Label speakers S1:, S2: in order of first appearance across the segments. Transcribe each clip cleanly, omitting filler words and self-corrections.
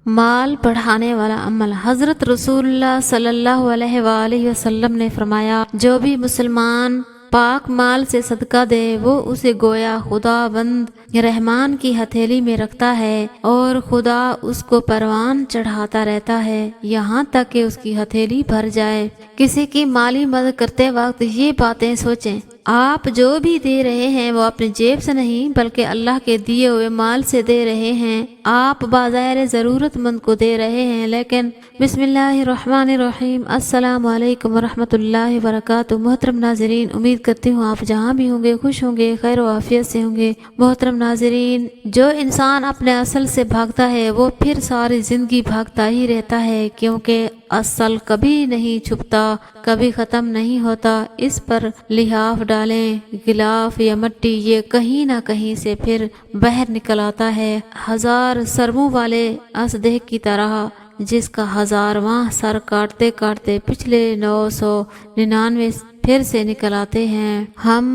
S1: مال بڑھانے والا عمل۔ حضرت رسول اللہ صلی اللہ علیہ وآلہ وسلم نے فرمایا، جو بھی مسلمان پاک مال سے صدقہ دے وہ اسے گویا خدا بند رحمان کی ہتھیلی میں رکھتا ہے اور خدا اس کو پروان چڑھاتا رہتا ہے یہاں تک کہ اس کی ہتھیلی بھر جائے۔ کسی کی مالی مدد کرتے وقت یہ باتیں سوچیں، آپ جو بھی دے رہے ہیں وہ اپنی جیب سے نہیں بلکہ اللہ کے دیے ہوئے مال سے دے رہے ہیں۔ آپ بظاہر ضرورت مند کو دے رہے ہیں لیکن بسم اللہ الرحمن الرحیم۔ السلام علیکم ورحمۃ اللہ وبرکاتہ۔ محترم ناظرین، امید کرتی ہوں آپ جہاں بھی ہوں گے خوش ہوں گے، خیر و عافیت سے ہوں گے۔ محترم ناظرین، جو انسان اپنے اصل سے بھاگتا ہے وہ پھر ساری زندگی بھاگتا ہی رہتا ہے، کیونکہ اصل کبھی نہیں چھپتا، کبھی ختم نہیں ہوتا۔ اس پر لحاف ڈالیں، غلاف یا مٹی، یہ کہیں نہ کہیں سے پھر باہر نکل آتا ہے، ہزار سرموں والے اسدح کی طرح، جس کا ہزارواں سر کاٹتے کاٹتے پچھلے 999 پھر سے نکل آتے ہیں۔ ہم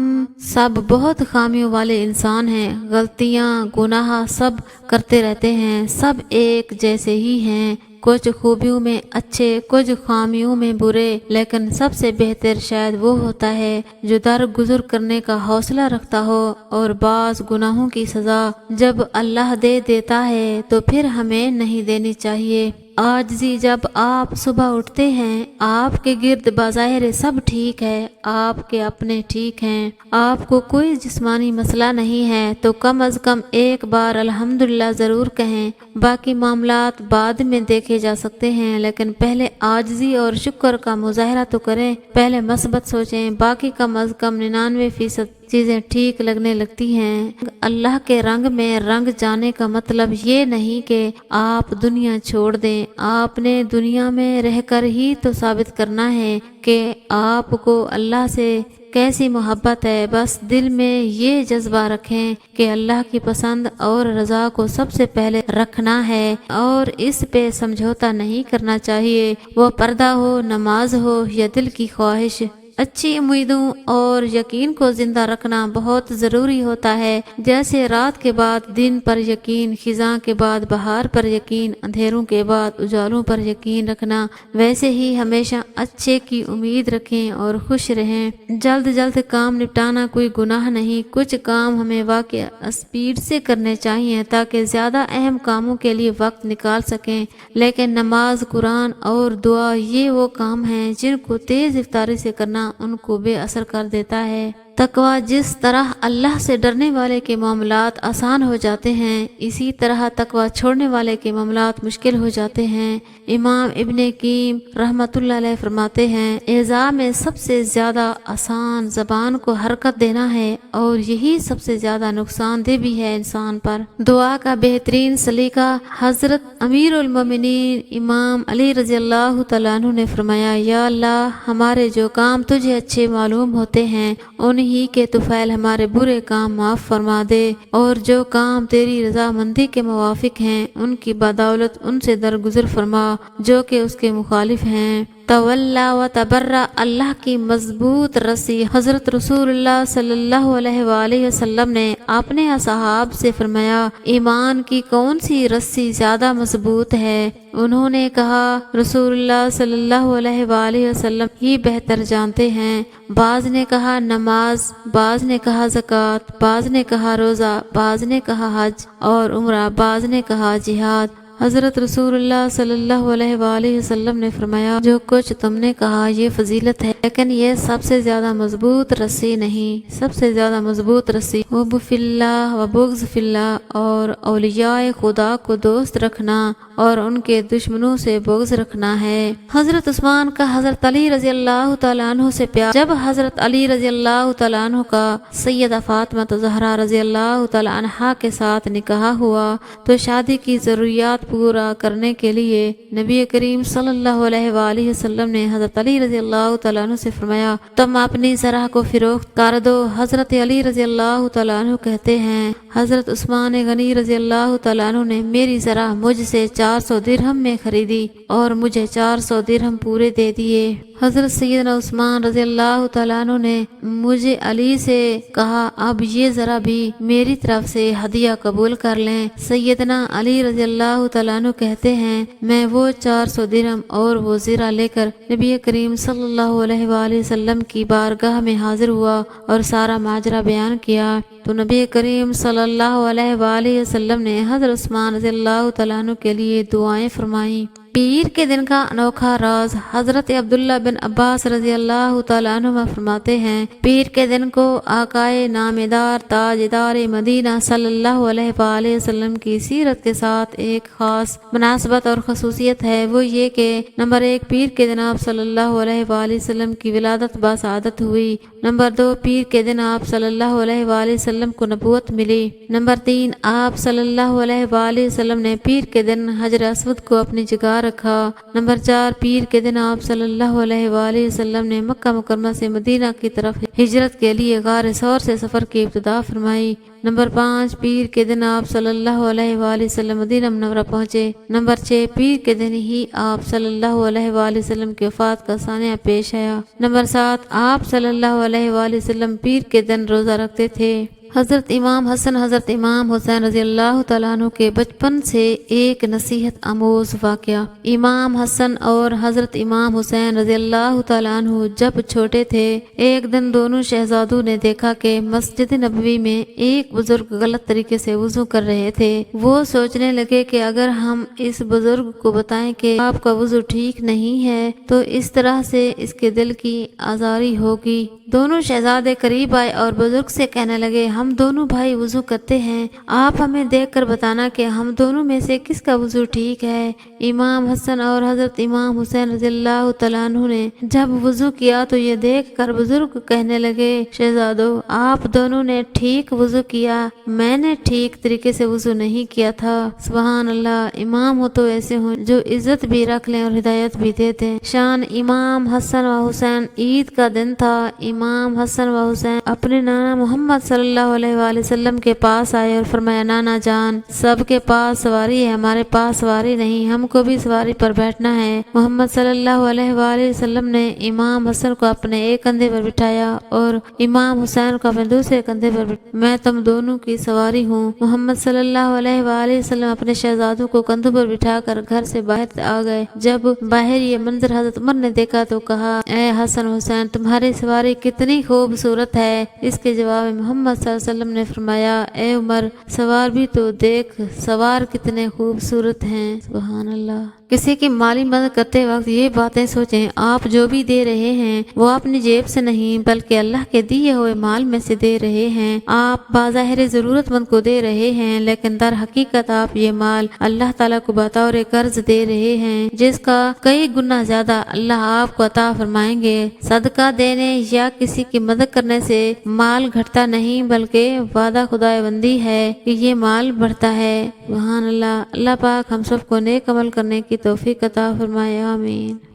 S1: سب بہت خامیوں والے انسان ہیں، غلطیاں گناہ سب کرتے رہتے ہیں، سب ایک جیسے ہی ہیں، کچھ خوبیوں میں اچھے، کچھ خامیوں میں برے، لیکن سب سے بہتر شاید وہ ہوتا ہے جو درگزر کرنے کا حوصلہ رکھتا ہو، اور بعض گناہوں کی سزا جب اللہ دے دیتا ہے تو پھر ہمیں نہیں دینی چاہیے۔ عاجزی، جب آپ صبح اٹھتے ہیں آپ کے گرد بظاہر سب ٹھیک ہے، آپ کے اپنے ٹھیک ہیں، آپ کو کوئی جسمانی مسئلہ نہیں ہے تو کم از کم ایک بار الحمدللہ ضرور کہیں۔ باقی معاملات بعد میں دیکھے جا سکتے ہیں، لیکن پہلے عاجزی اور شکر کا مظاہرہ تو کریں، پہلے مثبت سوچیں، باقی کم از کم 99% چیزیں ٹھیک لگنے لگتی ہیں۔ اللہ کے رنگ میں رنگ جانے کا مطلب یہ نہیں کہ آپ دنیا چھوڑ دیں، آپ نے دنیا میں رہ کر ہی تو ثابت کرنا ہے کہ آپ کو اللہ سے کیسی محبت ہے۔ بس دل میں یہ جذبہ رکھیں کہ اللہ کی پسند اور رضا کو سب سے پہلے رکھنا ہے اور اس پہ سمجھوتا نہیں کرنا چاہیے، وہ پردہ ہو، نماز ہو یا دل کی خواہش۔ اچھی امیدوں اور یقین کو زندہ رکھنا بہت ضروری ہوتا ہے، جیسے رات کے بعد دن پر یقین، خزاں کے بعد بہار پر یقین، اندھیروں کے بعد اجالوں پر یقین رکھنا، ویسے ہی ہمیشہ اچھے کی امید رکھیں اور خوش رہیں۔ جلد جلد کام نپٹانا کوئی گناہ نہیں، کچھ کام ہمیں واقعی اسپیڈ سے کرنے چاہیے تاکہ زیادہ اہم کاموں کے لیے وقت نکال سکیں، لیکن نماز، قرآن اور دعا یہ وہ کام ہیں جن کو تیز رفتاری سے کرنا ان کو بے اثر کر دیتا ہے۔ تقویٰ، جس طرح اللہ سے ڈرنے والے کے معاملات آسان ہو جاتے ہیں اسی طرح تقویٰ چھوڑنے والے کے معاملات مشکل ہو جاتے ہیں۔ امام ابن قیم رحمۃ اللہ علیہ فرماتے ہیں، اعضاء میں سب سے زیادہ آسان زبان کو حرکت دینا ہے اور یہی سب سے زیادہ نقصان دہ بھی ہے انسان پر۔ دعا کا بہترین سلیقہ، حضرت امیر المومنین امام علی رضی اللہ تعالیٰ عنہ نے فرمایا، یا اللہ، ہمارے جو کام تجھے اچھے معلوم ہوتے ہیں انہی کے طفیل ہمارے برے کام معاف فرما دے، اور جو کام تیری رضامندی کے موافق ہیں ان کی بدولت ان سے درگزر فرما جو کہ اس کے مخالف ہیں۔ تولا و تبرا، اللہ کی مضبوط رسی۔ حضرت رسول اللہ صلی اللہ علیہ وآلہ وسلم نے اپنے اصحاب سے فرمایا، ایمان کی کون سی رسی زیادہ مضبوط ہے؟ انہوں نے کہا، رسول اللہ صلی اللہ علیہ وآلہ وسلم ہی بہتر جانتے ہیں۔ بعض نے کہا نماز، بعض نے کہا زکوٰۃ، بعض نے کہا روزہ، بعض نے کہا حج اور عمرہ، بعض نے کہا جہاد۔ حضرت رسول اللہ صلی اللہ علیہ وآلہ وسلم نے فرمایا، جو کچھ تم نے کہا یہ فضیلت ہے، لیکن یہ سب سے زیادہ مضبوط رسی نہیں۔ سب سے زیادہ مضبوط رسی حب فی اللہ و بغض فی اللہ، اور اولیاء خدا کو دوست رکھنا اور ان کے دشمنوں سے بغض رکھنا ہے۔ حضرت عثمان کا حضرت علی رضی اللہ تعالیٰ عنہ سے پیار۔ جب حضرت علی رضی اللہ تعالیٰ عنہ کا سیدہ فاطمہ زہرا رضی اللہ تعالیٰ عنہا کے ساتھ نکاح ہوا تو شادی کی ضروریات پورا کرنے کے لیے نبی کریم صلی اللہ علیہ وآلہ وسلم نے حضرت علی رضی اللہ تعالیٰ عنہ سے فرمایا، تم اپنی زرع کو فروخت کر دو۔ حضرت علی رضی اللہ تعالیٰ عنہ کہتے ہیں، حضرت عثمان غنی رضی اللہ تعالیٰ عنہ نے میری زرع مجھ سے 400 درہم میں خریدی اور مجھے 400 درہم پورے دے دیے۔ حضرت سیدنا عثمان رضی اللہ تعالیٰ عنہ نے مجھے علی سے کہا اب یہ ذرا بھی میری طرف سے ہدیہ قبول کر لیں۔ سیدنا علی رضی اللہ تعالیٰ عنہ کہتے ہیں میں وہ 400 درہم اور وہ زیرہ لے کر نبی کریم صلی اللہ علیہ وآلہ وسلم کی بارگاہ میں حاضر ہوا اور سارا ماجرا بیان کیا تو نبی کریم صلی اللہ علیہ وآلہ وسلم نے حضرت عثمان رضی اللہ تعالیٰ عنہ کے لیے دعائیں فرمائیں۔ پیر کے دن کا انوکھا راز حضرت عبداللہ بن عباس رضی اللہ تعالیٰ عنہ فرماتے ہیں پیر کے دن کو آقائے نامدار تاجدار مدینہ صلی اللہ علیہ وآلہ وسلم کی سیرت کے ساتھ ایک خاص مناسبت اور خصوصیت ہے، وہ یہ کہ نمبر 1 پیر کے دن آپ صلی اللہ علیہ وآلہ وسلم کی ولادت باسعادت ہوئی، نمبر 2 پیر کے دن آپ صلی اللہ علیہ وآلہ وسلم کو نبوت ملی، نمبر 3 آپ صلی اللہ علیہ وآلہ وسلم نے پیر کے دن حجر اسود کو اپنی جگہ رکھا، نمبر 4 پیر کے دن آپ صلی اللہ علیہ وآلہ وسلم نے مکہ مکرمہ سے مدینہ کی طرف ہجرت کے لیے غار ثور سے سفر کی ابتدا فرمائی، نمبر 5 پیر کے دن آپ صلی اللہ علیہ وآلہ وسلم مدینہ منورہ پہنچے، نمبر 6 پیر کے دن ہی آپ صلی اللہ علیہ وآلہ وسلم کی وفات کا سانحہ پیش آیا، نمبر 7 آپ صلی اللہ علیہ وآلہ وسلم پیر کے دن روزہ رکھتے تھے۔ حضرت امام حسن حضرت امام حسین رضی اللہ تعالیٰ عنہ کے بچپن سے ایک نصیحت آموز واقعہ۔ امام حسن اور حضرت امام حسین رضی اللہ تعالیٰ عنہ جب چھوٹے تھے ایک دن دونوں شہزادوں نے دیکھا کہ مسجد نبوی میں ایک بزرگ غلط طریقے سے وضو کر رہے تھے۔ وہ سوچنے لگے کہ اگر ہم اس بزرگ کو بتائیں کہ آپ کا وضو ٹھیک نہیں ہے تو اس طرح سے اس کے دل کی آزاری ہوگی۔ دونوں شہزادے قریب آئے اور بزرگ سے کہنے لگے ہم دونوں بھائی وضو کرتے ہیں، آپ ہمیں دیکھ کر بتانا کہ ہم دونوں میں سے کس کا وضو ٹھیک ہے۔ امام حسن اور حضرت امام حسین رضی اللہ تعالیٰ عنہ نے جب وضو کیا تو یہ دیکھ کر بزرگ کہنے لگے شہزادو آپ دونوں نے ٹھیک وضو کیا، میں نے ٹھیک طریقے سے وضو نہیں کیا تھا۔ سبحان اللہ، امام ہو تو ایسے ہوں جو عزت بھی رکھ لیں اور ہدایت بھی دے دیں۔ شان امام حسن و حسین، عید کا دن تھا، امام حسن و حسین اپنے نانا محمد صلی اللہ علیہ وآلہ وسلم کے پاس آئے اور فرمایا نانا جان سب کے پاس سواری ہے، ہمارے پاس سواری نہیں، ہم کو بھی سواری پر بیٹھنا ہے۔ محمد صلی اللہ علیہ وآلہ وسلم نے امام حسن کو اپنے ایک کندھے پر بٹھایا اور امام حسین کو اپنے دوسرے کندھے پر بٹھایا، میں تم دونوں کی سواری ہوں۔ محمد صلی اللہ علیہ وآلہ وسلم اپنے شہزادوں کو کندھوں پر بٹھا کر گھر سے باہر آ گئے۔ جب باہر یہ منظر حضرت عمر نے دیکھا تو کہا اے حسن حسین تمہاری سواری کتنی خوبصورت ہے۔ اس کے جواب میں محمد صلی اللہ علیہ وسلم نے فرمایا اے عمر سوار بھی تو دیکھ سوار کتنے خوبصورت ہیں۔ سبحان اللہ۔ کسی کی مالی مدد کرتے وقت یہ باتیں سوچیں، آپ جو بھی دے رہے ہیں وہ اپنی جیب سے نہیں بلکہ اللہ کے دیے ہوئے مال میں سے دے رہے ہیں۔ آپ بظاہر ضرورت مند کو دے رہے ہیں لیکن در حقیقت آپ یہ مال اللہ تعالیٰ کو بطور قرض دے رہے ہیں جس کا کئی گنا زیادہ اللہ آپ کو عطا فرمائیں گے۔ صدقہ دینے یا کسی کی مدد کرنے سے مال گھٹتا نہیں بلکہ وعدہ خدا بندی ہے کہ یہ مال بڑھتا ہے۔ سبحان اللہ۔ اللہ پاک ہم سب کو نیک عمل کرنے کی توفیق عطا فرمائے، آمین۔